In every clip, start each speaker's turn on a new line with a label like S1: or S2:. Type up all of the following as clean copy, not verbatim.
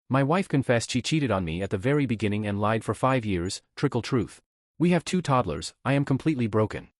S1: My wife confessed she cheated on me at the very beginning and lied for 5 years, trickle truth. We have 2 toddlers, I am completely broken.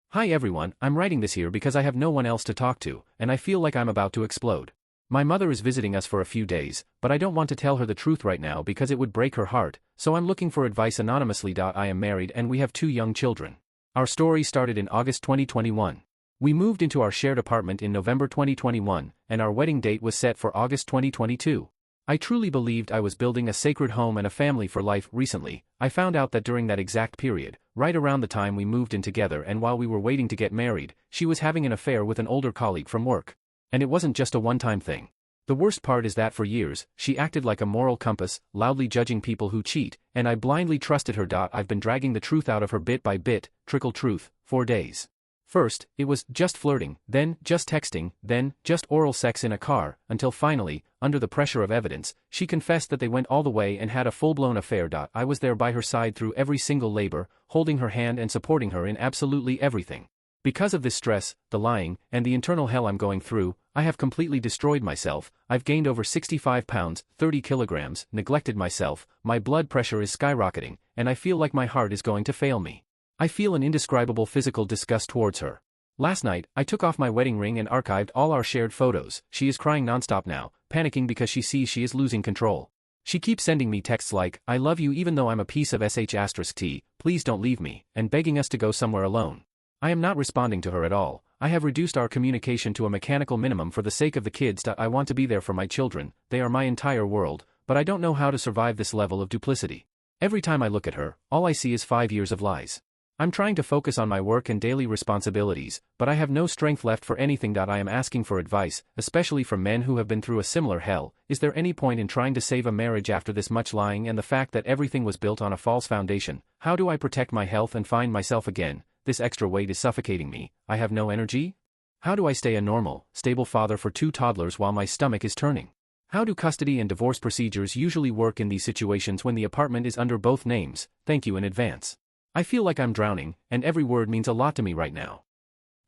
S1: Hi everyone, I'm writing this here because I have no one else to talk to, and I feel like I'm about to explode. My mother is visiting us for a few days, but I don't want to tell her the truth right now because it would break her heart, so I'm looking for advice anonymously. I am married and we have 2 young children. Our story started in August 2021. We moved into our shared apartment in November 2021, and our wedding date was set for August 2022. I truly believed I was building a sacred home and a family for life. Recently, I found out that during that exact period, right around the time we moved in together and while we were waiting to get married, she was having an affair with an older colleague from work. And it wasn't just a one-time thing. The worst part is that for years, she acted like a moral compass, loudly judging people who cheat, and I blindly trusted her. I've been dragging the truth out of her bit by bit, trickle truth, for days. First, it was just flirting, then just texting, then just oral sex in a car, until finally, under the pressure of evidence, she confessed that they went all the way and had a full-blown affair. I was there by her side through every single labor, holding her hand and supporting her in absolutely everything. Because of this stress, the lying, and the internal hell I'm going through, I have completely destroyed myself. I've gained over 65 pounds, 30 kilograms, neglected myself, my blood pressure is skyrocketing, and I feel like my heart is going to fail me. I feel an indescribable physical disgust towards her. Last night, I took off my wedding ring and archived all our shared photos. She is crying nonstop now, panicking because she sees she is losing control. She keeps sending me texts like, I love you even though I'm a piece of sh*t, please don't leave me, and begging us to go somewhere alone. I am not responding to her at all. I have reduced our communication to a mechanical minimum for the sake of the kids. I want to be there for my children, they are my entire world, but I don't know how to survive this level of duplicity. Every time I look at her, all I see is 5 years of lies. I'm trying to focus on my work and daily responsibilities, but I have no strength left for anything. I am asking for advice, especially from men who have been through a similar hell. Is there any point in trying to save a marriage after this much lying and the fact that everything was built on a false foundation? How do I protect my health and find myself again? This extra weight is suffocating me. I have no energy? How do I stay a normal, stable father for 2 toddlers while my stomach is turning? How do custody and divorce procedures usually work in these situations when the apartment is under both names? Thank you in advance. I feel like I'm drowning, and every word means a lot to me right now.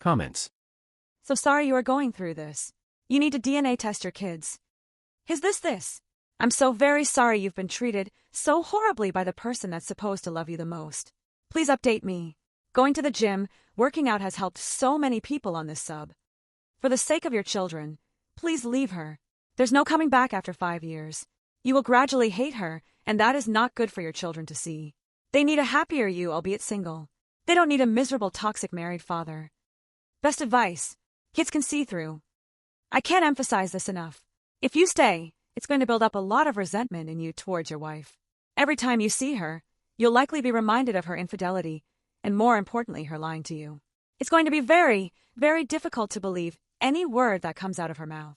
S1: Comments.
S2: So sorry you are going through this. You need to DNA test your kids. Is this? I'm so very sorry you've been treated so horribly by the person that's supposed to love you the most. Please update me. Going to the gym, working out has helped so many people on this sub. For the sake of your children, please leave her. There's no coming back after 5 years. You will gradually hate her, and that is not good for your children to see. They need a happier you, albeit single. They don't need a miserable toxic married father. Best advice. Kids can see through. I can't emphasize this enough. If you stay, it's going to build up a lot of resentment in you towards your wife. Every time you see her, you'll likely be reminded of her infidelity, and more importantly, her lying to you. It's going to be very, very difficult to believe any word that comes out of her mouth.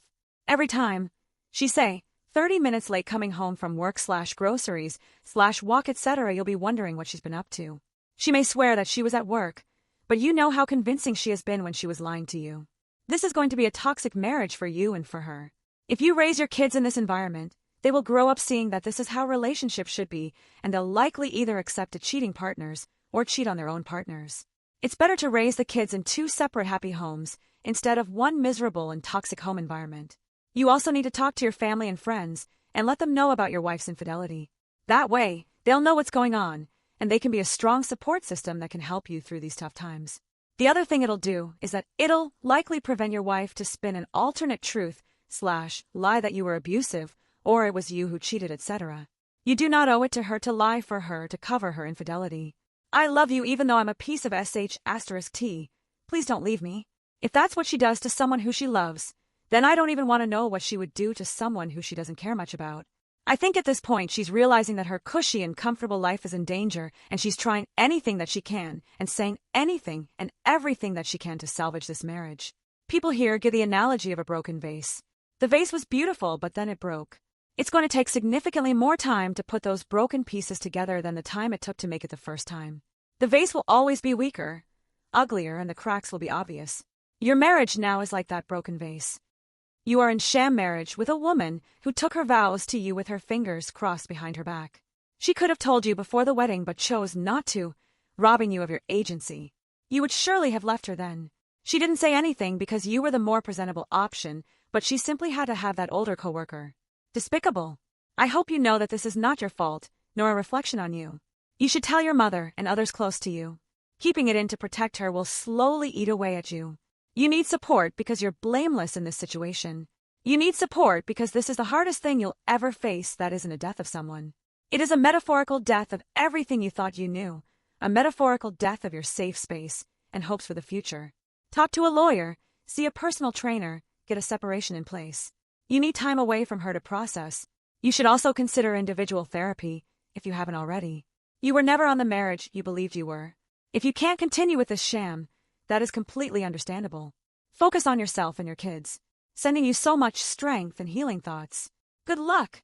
S2: Every time, she say, 30 minutes late coming home from work / groceries / walk etc. You'll be wondering what she's been up to. She may swear that she was at work, but you know how convincing she has been when she was lying to you. This is going to be a toxic marriage for you and for her. If you raise your kids in this environment, they will grow up seeing that this is how relationships should be, and they'll likely either accept cheating partners or cheat on their own partners. It's better to raise the kids in 2 separate happy homes instead of one miserable and toxic home environment. You also need to talk to your family and friends and let them know about your wife's infidelity. That way, they'll know what's going on, and they can be a strong support system that can help you through these tough times. The other thing it'll do is that it'll likely prevent your wife to spin an alternate truth / lie that you were abusive or it was you who cheated, etc. You do not owe it to her to lie for her to cover her infidelity. I love you even though I'm a piece of sh*t. Please don't leave me. If that's what she does to someone who she loves, then I don't even want to know what she would do to someone who she doesn't care much about. I think at this point she's realizing that her cushy and comfortable life is in danger, and she's trying anything that she can and saying anything and everything that she can to salvage this marriage. People here give the analogy of a broken vase. The vase was beautiful, but then it broke. It's going to take significantly more time to put those broken pieces together than the time it took to make it the first time. The vase will always be weaker, uglier, and the cracks will be obvious. Your marriage now is like that broken vase. You are in sham marriage with a woman who took her vows to you with her fingers crossed behind her back. She could have told you before the wedding but chose not to, robbing you of your agency. You would surely have left her then. She didn't say anything because you were the more presentable option, but she simply had to have that older coworker. Despicable. I hope you know that this is not your fault, nor a reflection on you. You should tell your mother and others close to you. Keeping it in to protect her will slowly eat away at you. You need support because you're blameless in this situation. You need support because this is the hardest thing you'll ever face that isn't a death of someone. It is a metaphorical death of everything you thought you knew, a metaphorical death of your safe space and hopes for the future. Talk to a lawyer, see a personal trainer, get a separation in place. You need time away from her to process. You should also consider individual therapy, if you haven't already. You were never on the marriage you believed you were. If you can't continue with this sham, that is completely understandable. Focus on yourself and your kids, sending you so much strength and healing thoughts. Good luck!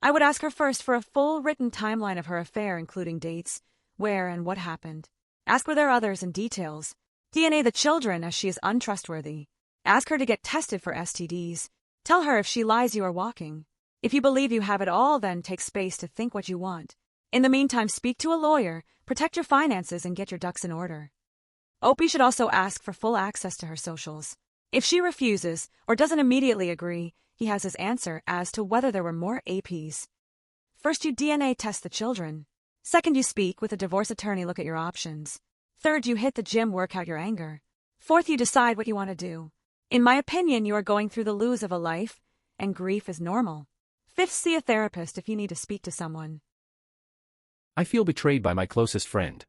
S2: I would ask her first for a full written timeline of her affair, including dates, where and what happened. Ask were there others and details. DNA the children, as she is untrustworthy. Ask her to get tested for STDs. Tell her if she lies you are walking. If you believe you have it all, then take space to think what you want. In the meantime, speak to a lawyer, protect your finances, and get your ducks in order. Opie should also ask for full access to her socials. If she refuses or doesn't immediately agree, he has his answer as to whether there were more APs. First, you DNA test the children. Second, you speak with a divorce attorney, look at your options. Third, you hit the gym, work out your anger. Fourth, you decide what you want to do. In my opinion, you are going through the lose of a life, and grief is normal. Fifth, see a therapist if you need to speak to someone.
S1: I feel betrayed by my closest friend.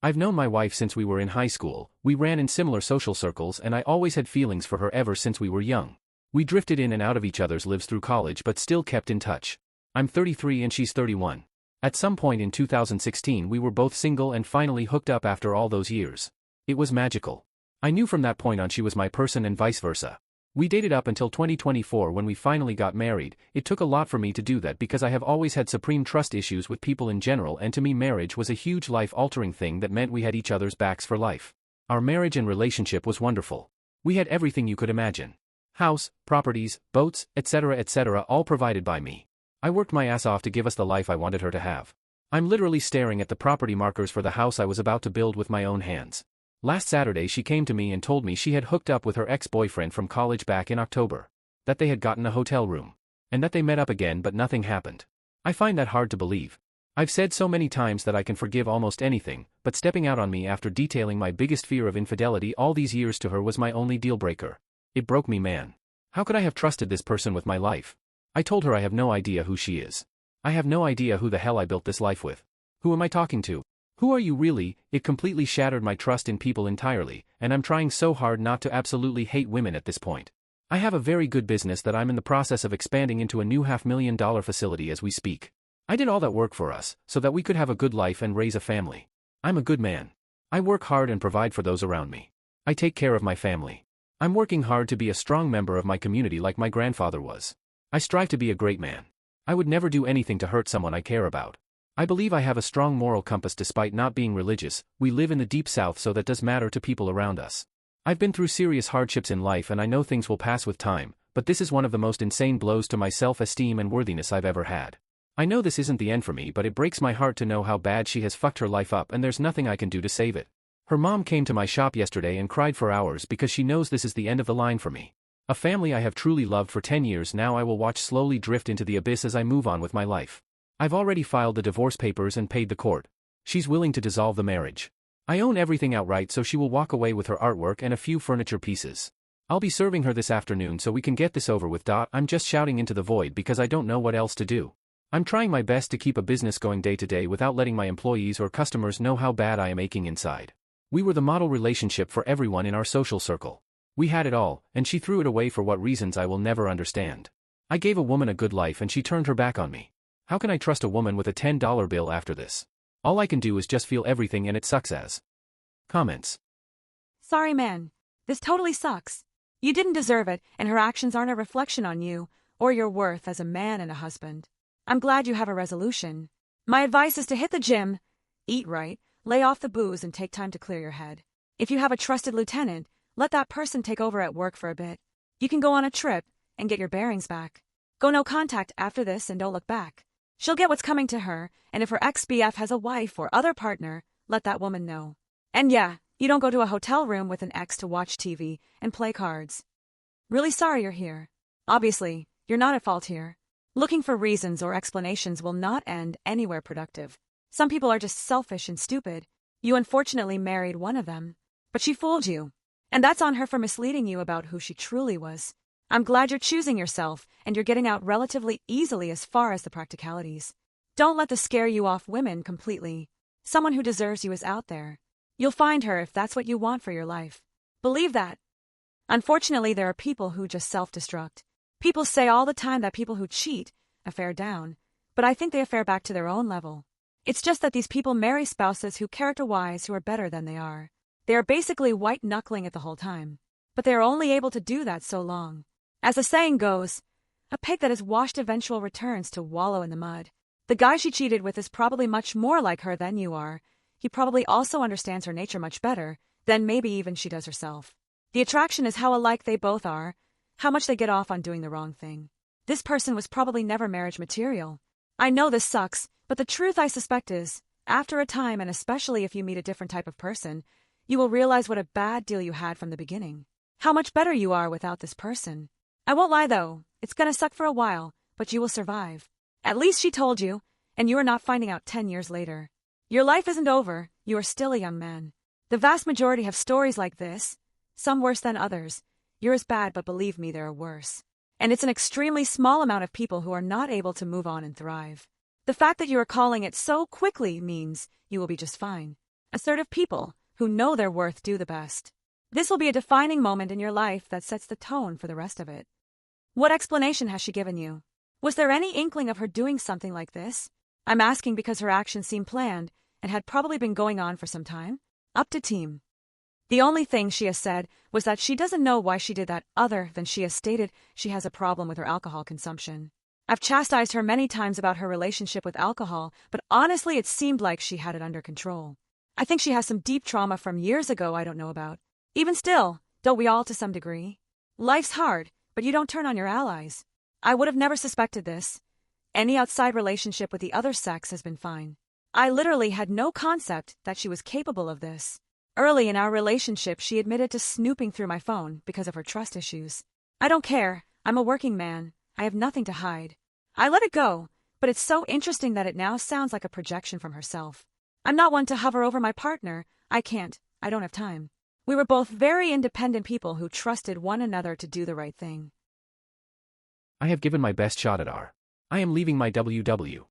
S1: I've known my wife since we were in high school, we ran in similar social circles, and I always had feelings for her ever since we were young. We drifted in and out of each other's lives through college but still kept in touch. I'm 33 and she's 31. At some point in 2016 we were both single and finally hooked up after all those years. It was magical. I knew from that point on she was my person and vice versa. We dated up until 2024 when we finally got married. It took a lot for me to do that because I have always had supreme trust issues with people in general, and to me marriage was a huge life-altering thing that meant we had each other's backs for life. Our marriage and relationship was wonderful. We had everything you could imagine. House, properties, boats, etc., all provided by me. I worked my ass off to give us the life I wanted her to have. I'm literally staring at the property markers for the house I was about to build with my own hands. Last Saturday she came to me and told me she had hooked up with her ex-boyfriend from college back in October. That they had gotten a hotel room. And that they met up again but nothing happened. I find that hard to believe. I've said so many times that I can forgive almost anything, but stepping out on me after detailing my biggest fear of infidelity all these years to her was my only deal breaker. It broke me, man. How could I have trusted this person with my life? I told her I have no idea who she is. I have no idea who the hell I built this life with. Who am I talking to? Who are you really? It completely shattered my trust in people entirely, and I'm trying so hard not to absolutely hate women at this point. I have a very good business that I'm in the process of expanding into a new $500,000 facility as we speak. I did all that work for us, so that we could have a good life and raise a family. I'm a good man. I work hard and provide for those around me. I take care of my family. I'm working hard to be a strong member of my community like my grandfather was. I strive to be a great man. I would never do anything to hurt someone I care about. I believe I have a strong moral compass despite not being religious. We live in the deep south, so that does matter to people around us. I've been through serious hardships in life and I know things will pass with time, but this is one of the most insane blows to my self-esteem and worthiness I've ever had. I know this isn't the end for me, but it breaks my heart to know how bad she has fucked her life up and there's nothing I can do to save it. Her mom came to my shop yesterday and cried for hours because she knows this is the end of the line for me. A family I have truly loved for 10 years now I will watch slowly drift into the abyss as I move on with my life. I've already filed the divorce papers and paid the court. She's willing to dissolve the marriage. I own everything outright, so she will walk away with her artwork and a few furniture pieces. I'll be serving her this afternoon so we can get this over with. I'm just shouting into the void because I don't know what else to do. I'm trying my best to keep a business going day to day without letting my employees or customers know how bad I am aching inside. We were the model relationship for everyone in our social circle. We had it all, and she threw it away for what reasons I will never understand. I gave a woman a good life and she turned her back on me. How can I trust a woman with a $10 bill after this? All I can do is just feel everything, and it sucks as. Comments.
S2: Sorry, man. This totally sucks. You didn't deserve it, and her actions aren't a reflection on you or your worth as a man and a husband. I'm glad you have a resolution. My advice is to hit the gym, eat right, lay off the booze, and take time to clear your head. If you have a trusted lieutenant, let that person take over at work for a bit. You can go on a trip and get your bearings back. Go no contact after this and don't look back. She'll get what's coming to her, and if her ex-BF has a wife or other partner, let that woman know. And yeah, you don't go to a hotel room with an ex to watch TV and play cards. Really sorry you're here. Obviously, you're not at fault here. Looking for reasons or explanations will not end anywhere productive. Some people are just selfish and stupid. You unfortunately married one of them. But she fooled you. And that's on her for misleading you about who she truly was. I'm glad you're choosing yourself, and you're getting out relatively easily as far as the practicalities. Don't let this scare you off women completely. Someone who deserves you is out there. You'll find her if that's what you want for your life. Believe that. Unfortunately, there are people who just self-destruct. People say all the time that people who cheat affair down, but I think they affair back to their own level. It's just that these people marry spouses who character-wise who are better than they are. They are basically white-knuckling it the whole time. But they are only able to do that so long. As the saying goes, a pig that is washed eventually returns to wallow in the mud. The guy she cheated with is probably much more like her than you are. He probably also understands her nature much better than maybe even she does herself. The attraction is how alike they both are, how much they get off on doing the wrong thing. This person was probably never marriage material. I know this sucks, but the truth I suspect is, after a time and especially if you meet a different type of person, you will realize what a bad deal you had from the beginning. How much better you are without this person. I won't lie though, it's gonna suck for a while, but you will survive. At least she told you, and you are not finding out 10 years later. Your life isn't over, you are still a young man. The vast majority have stories like this, some worse than others. Yours bad, but believe me, there are worse. And it's an extremely small amount of people who are not able to move on and thrive. The fact that you are calling it so quickly means you will be just fine. Assertive people who know their worth do the best. This will be a defining moment in your life that sets the tone for the rest of it. What explanation has she given you? Was there any inkling of her doing something like this? I'm asking because her actions seem planned and had probably been going on for some time. Up to team. The only thing she has said was that she doesn't know why she did that other than she has stated she has a problem with her alcohol consumption. I've chastised her many times about her relationship with alcohol, but honestly it seemed like she had it under control. I think she has some deep trauma from years ago I don't know about. Even still, don't we all to some degree? Life's hard, but you don't turn on your allies. I would have never suspected this. Any outside relationship with the other sex has been fine. I literally had no concept that she was capable of this. Early in our relationship, she admitted to snooping through my phone because of her trust issues. I don't care. I'm a working man. I have nothing to hide. I let it go, but it's so interesting that it now sounds like a projection from herself. I'm not one to hover over my partner. I can't. I don't have time. We were both very independent people who trusted one another to do the right thing.
S1: I have given my best shot at R. I am leaving my WW.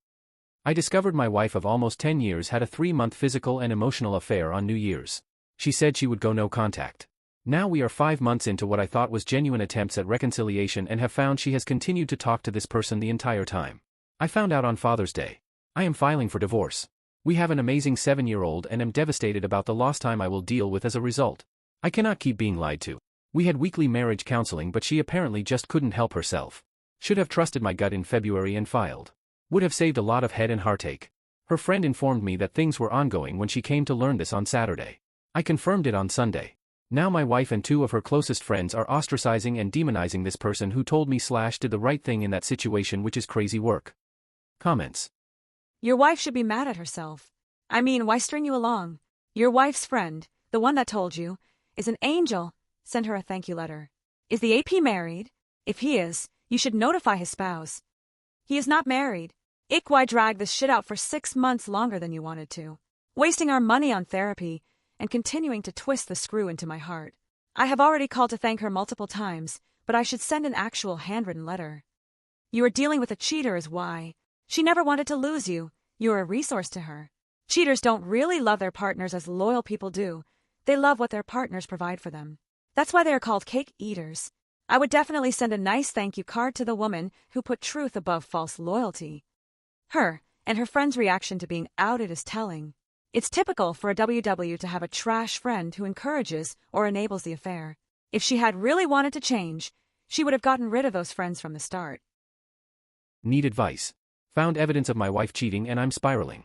S1: I discovered my wife of almost 10 years had a 3-month physical and emotional affair on New Year's. She said she would go no contact. Now we are 5 months into what I thought was genuine attempts at reconciliation and have found she has continued to talk to this person the entire time. I found out on Father's Day. I am filing for divorce. We have an amazing 7-year-old and am devastated about the lost time I will deal with as a result. I cannot keep being lied to. We had weekly marriage counseling, but she apparently just couldn't help herself. Should have trusted my gut in February and filed. Would have saved a lot of head and heartache. Her friend informed me that things were ongoing when she came to learn this on Saturday. I confirmed it on Sunday. Now my wife and 2 of her closest friends are ostracizing and demonizing this person who told me / did the right thing in that situation, which is crazy work. Comments.
S2: Your wife should be mad at herself. I mean, why string you along? Your wife's friend, the one that told you, is an angel. Send her a thank you letter. Is the AP married? If he is, you should notify his spouse. He is not married. Ick, why drag this shit out for 6 months longer than you wanted to? Wasting our money on therapy and continuing to twist the screw into my heart. I have already called to thank her multiple times, but I should send an actual handwritten letter. You are dealing with a cheater is why. She never wanted to lose you. You are a resource to her. Cheaters don't really love their partners as loyal people do. They love what their partners provide for them. That's why they are called cake eaters. I would definitely send a nice thank you card to the woman who put truth above false loyalty. Her and her friend's reaction to being outed is telling. It's typical for a WW to have a trash friend who encourages or enables the affair. If she had really wanted to change, she would have gotten rid of those friends from the start.
S1: Need advice. Found evidence of my wife cheating and I'm spiraling.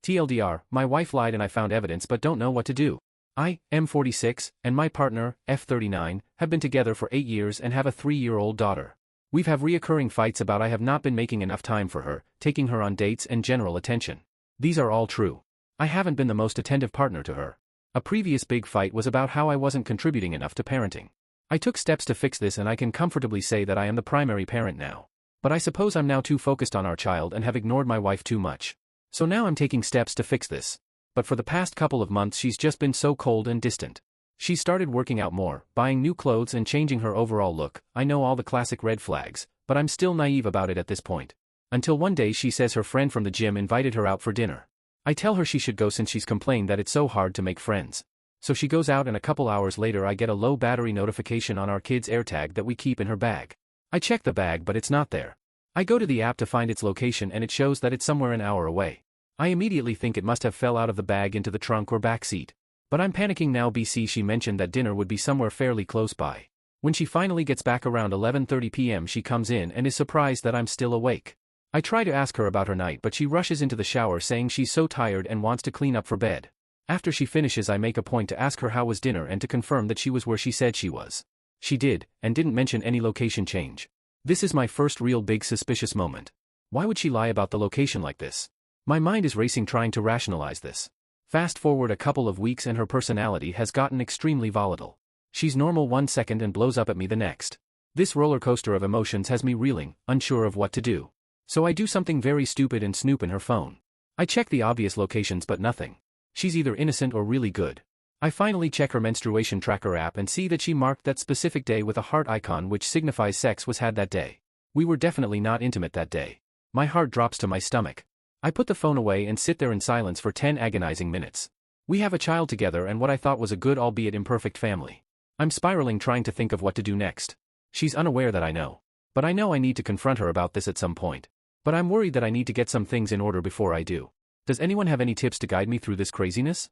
S1: TLDR, my wife lied and I found evidence but don't know what to do. I, M46, and my partner, F39, have been together for 8 years and have a 3-year-old daughter. We've have reoccurring fights about I have not been making enough time for her, taking her on dates and general attention. These are all true. I haven't been the most attentive partner to her. A previous big fight was about how I wasn't contributing enough to parenting. I took steps to fix this and I can comfortably say that I am the primary parent now. But I suppose I'm now too focused on our child and have ignored my wife too much. So now I'm taking steps to fix this. But for the past couple of months she's just been so cold and distant. She started working out more, buying new clothes and changing her overall look. I know all the classic red flags, but I'm still naive about it at this point. Until one day she says her friend from the gym invited her out for dinner. I tell her she should go since she's complained that it's so hard to make friends. So she goes out and a couple hours later I get a low battery notification on our kid's AirTag that we keep in her bag. I check the bag but it's not there. I go to the app to find its location and it shows that it's somewhere an hour away. I immediately think it must have fell out of the bag into the trunk or back seat. But I'm panicking now. She mentioned that dinner would be somewhere fairly close by. When she finally gets back around 11:30 p.m. she comes in and is surprised that I'm still awake. I try to ask her about her night but she rushes into the shower saying she's so tired and wants to clean up for bed. After she finishes I make a point to ask her how was dinner and to confirm that she was where she said she was. She did, and didn't mention any location change. This is my first real big suspicious moment. Why would she lie about the location like this? My mind is racing trying to rationalize this. Fast forward a couple of weeks and her personality has gotten extremely volatile. She's normal one second and blows up at me the next. This roller coaster of emotions has me reeling, unsure of what to do. So I do something very stupid and snoop in her phone. I check the obvious locations but nothing. She's either innocent or really good. I finally check her menstruation tracker app and see that she marked that specific day with a heart icon which signifies sex was had that day. We were definitely not intimate that day. My heart drops to my stomach. I put the phone away and sit there in silence for 10 agonizing minutes. We have a child together and what I thought was a good albeit imperfect family. I'm spiraling trying to think of what to do next. She's unaware that I know. But I know I need to confront her about this at some point. But I'm worried that I need to get some things in order before I do. Does anyone have any tips to guide me through this craziness?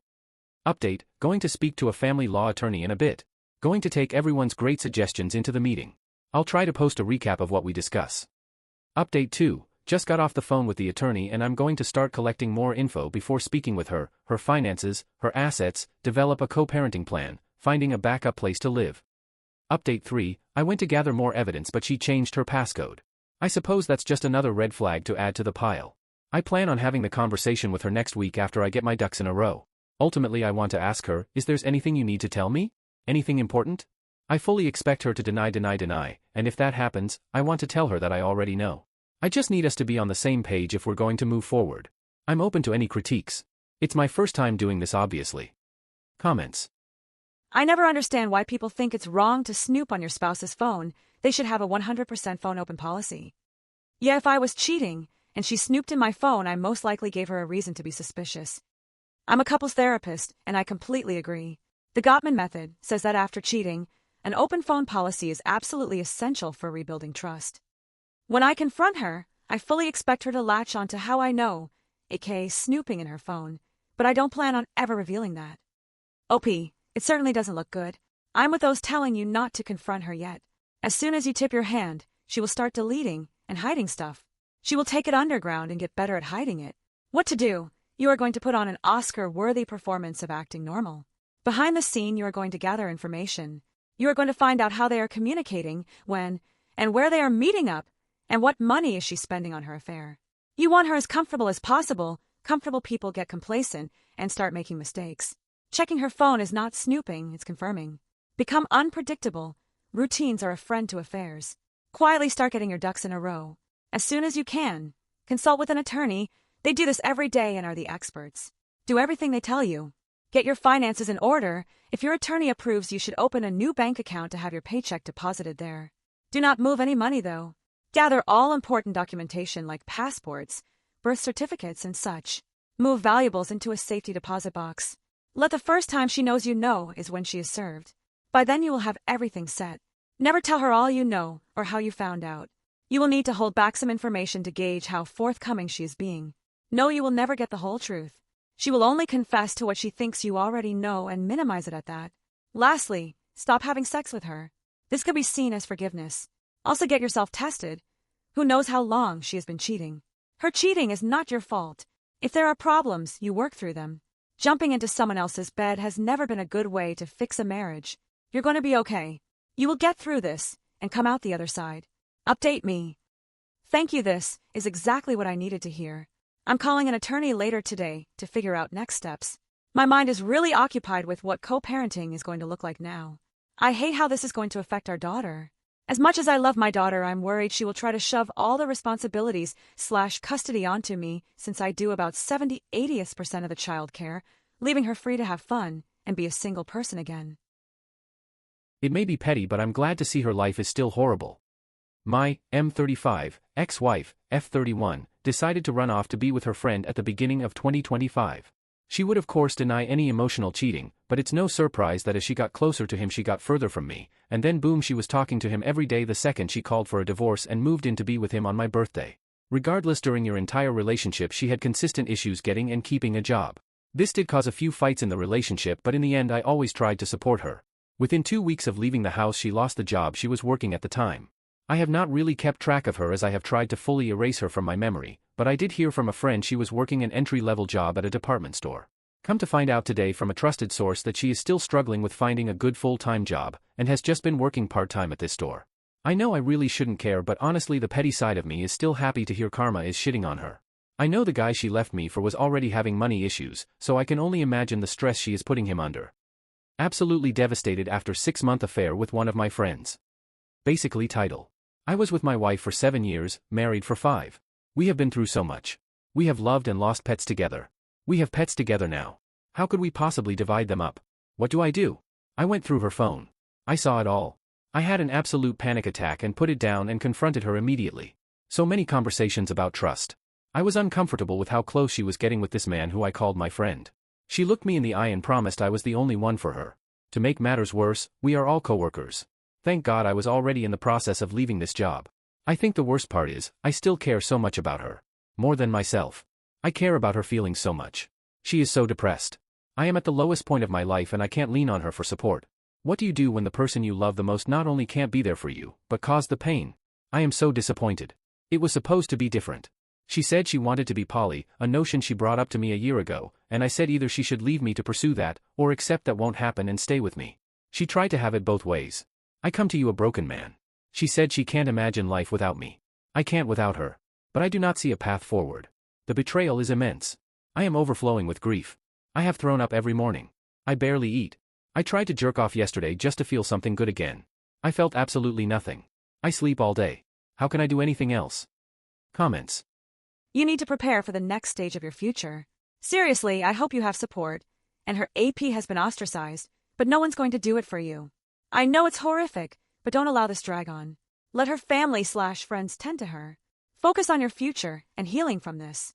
S1: Update, going to speak to a family law attorney in a bit. Going to take everyone's great suggestions into the meeting. I'll try to post a recap of what we discuss. Update 2. Just got off the phone with the attorney and I'm going to start collecting more info before speaking with her, her finances, her assets, develop a co-parenting plan, finding a backup place to live. Update 3, I went to gather more evidence but she changed her passcode. I suppose that's just another red flag to add to the pile. I plan on having the conversation with her next week after I get my ducks in a row. Ultimately I want to ask her, is there anything you need to tell me? Anything important? I fully expect her to deny, and if that happens, I want to tell her that I already know. I just need us to be on the same page if we're going to move forward. I'm open to any critiques. It's my first time doing this obviously. Comments.
S2: I never understand why people think it's wrong to snoop on your spouse's phone. They should have a 100% phone open policy. Yeah, if I was cheating, and she snooped in my phone, I most likely gave her a reason to be suspicious. I'm a couples therapist, and I completely agree. The Gottman method says that after cheating, an open phone policy is absolutely essential for rebuilding trust. When I confront her, I fully expect her to latch on to how I know, aka snooping in her phone, but I don't plan on ever revealing that. OP, it certainly doesn't look good. I'm with those telling you not to confront her yet. As soon as you tip your hand, she will start deleting and hiding stuff. She will take it underground and get better at hiding it. What to do? You are going to put on an Oscar-worthy performance of acting normal. Behind the scene, you are going to gather information. You are going to find out how they are communicating, when, and where they are meeting up, and what money is she spending on her affair. You want her as comfortable as possible. Comfortable people get complacent and start making mistakes. Checking her phone is not snooping, it's confirming. Become unpredictable. Routines are a friend to affairs. Quietly start getting your ducks in a row. As soon as you can. Consult with an attorney. They do this every day and are the experts. Do everything they tell you. Get your finances in order. If your attorney approves, you should open a new bank account to have your paycheck deposited there. Do not move any money though. Gather all important documentation like passports, birth certificates, and such. Move valuables into a safety deposit box. Let the first time she knows you know is when she is served. By then you will have everything set. Never tell her all you know or how you found out. You will need to hold back some information to gauge how forthcoming she is being. No, you will never get the whole truth. She will only confess to what she thinks you already know and minimize it at that. Lastly, stop having sex with her. This could be seen as forgiveness. Also get yourself tested. Who knows how long she has been cheating? Her cheating is not your fault. If there are problems, you work through them. Jumping into someone else's bed has never been a good way to fix a marriage. You're going to be okay. You will get through this and come out the other side. Update me. Thank you. This is exactly what I needed to hear. I'm calling an attorney later today to figure out next steps. My mind is really occupied with what co-parenting is going to look like now. I hate how this is going to affect our daughter. As much as I love my daughter, I'm worried she will try to shove all the responsibilities/custody onto me, since I do about 70–80% of the child care, leaving her free to have fun and be a single person again.
S1: It may be petty, but I'm glad to see her life is still horrible. My M35 ex-wife, F31, decided to run off to be with her friend at the beginning of 2025. She would of course deny any emotional cheating, but it's no surprise that as she got closer to him she got further from me, and then boom, she was talking to him every day the second she called for a divorce and moved in to be with him on my birthday. Regardless, during your entire relationship she had consistent issues getting and keeping a job. This did cause a few fights in the relationship, but in the end I always tried to support her. Within 2 weeks of leaving the house she lost the job she was working at the time. I have not really kept track of her as I have tried to fully erase her from my memory, but I did hear from a friend she was working an entry-level job at a department store. Come to find out today from a trusted source that she is still struggling with finding a good full-time job, and has just been working part-time at this store. I know I really shouldn't care, but honestly the petty side of me is still happy to hear karma is shitting on her. I know the guy she left me for was already having money issues, so I can only imagine the stress she is putting him under. Absolutely devastated after 6-month affair with one of my friends. Basically title. I was with my wife for 7 years, married for 5. We have been through so much. We have loved and lost pets together. We have pets together now. How could we possibly divide them up? What do? I went through her phone. I saw it all. I had an absolute panic attack and put it down and confronted her immediately. So many conversations about trust. I was uncomfortable with how close she was getting with this man who I called my friend. She looked me in the eye and promised I was the only one for her. To make matters worse, we are all co-workers. Thank God I was already in the process of leaving this job. I think the worst part is, I still care so much about her. More than myself. I care about her feelings so much. She is so depressed. I am at the lowest point of my life and I can't lean on her for support. What do you do when the person you love the most not only can't be there for you, but cause the pain? I am so disappointed. It was supposed to be different. She said she wanted to be poly, a notion she brought up to me a year ago, and I said either she should leave me to pursue that, or accept that won't happen and stay with me. She tried to have it both ways. I come to you a broken man. She said she can't imagine life without me. I can't without her. But I do not see a path forward. The betrayal is immense. I am overflowing with grief. I have thrown up every morning. I barely eat. I tried to jerk off yesterday just to feel something good again. I felt absolutely nothing. I sleep all day. How can I do anything else? Comments.
S2: You need to prepare for the next stage of your future. Seriously, I hope you have support. And her AP has been ostracized, but no one's going to do it for you. I know it's horrific, but don't allow this drag on. Let her family/friends tend to her. Focus on your future and healing from this.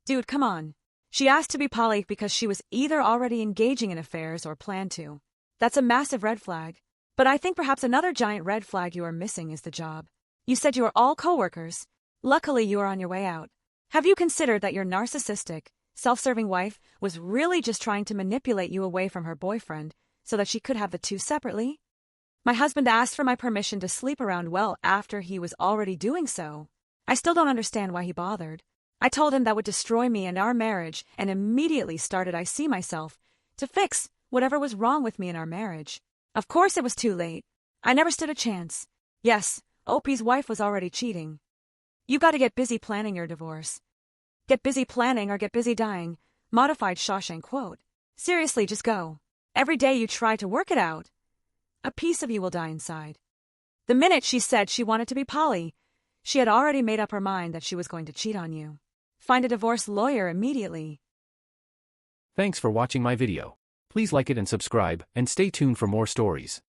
S2: Dude, come on. She asked to be poly because she was either already engaging in affairs or planned to. That's a massive red flag. But I think perhaps another giant red flag you are missing is the job. You said you are all co-workers. Luckily, you are on your way out. Have you considered that your narcissistic, self-serving wife was really just trying to manipulate you away from her boyfriend so that she could have the two separately? My husband asked for my permission to sleep around well after he was already doing so. I still don't understand why he bothered. I told him that would destroy me and our marriage and immediately started I see myself to fix whatever was wrong with me in our marriage. Of course it was too late. I never stood a chance. Yes, OP's wife was already cheating. You got to get busy planning your divorce. Get busy planning or get busy dying. Modified Shawshank quote. Seriously, just go. Every day you try to work it out, a piece of you will die inside. The minute she said she wanted to be poly, she had already made up her mind that she was going to cheat on you. Find a divorce lawyer immediately.
S1: Thanks for watching my video. Please like it and subscribe, and stay tuned for more stories.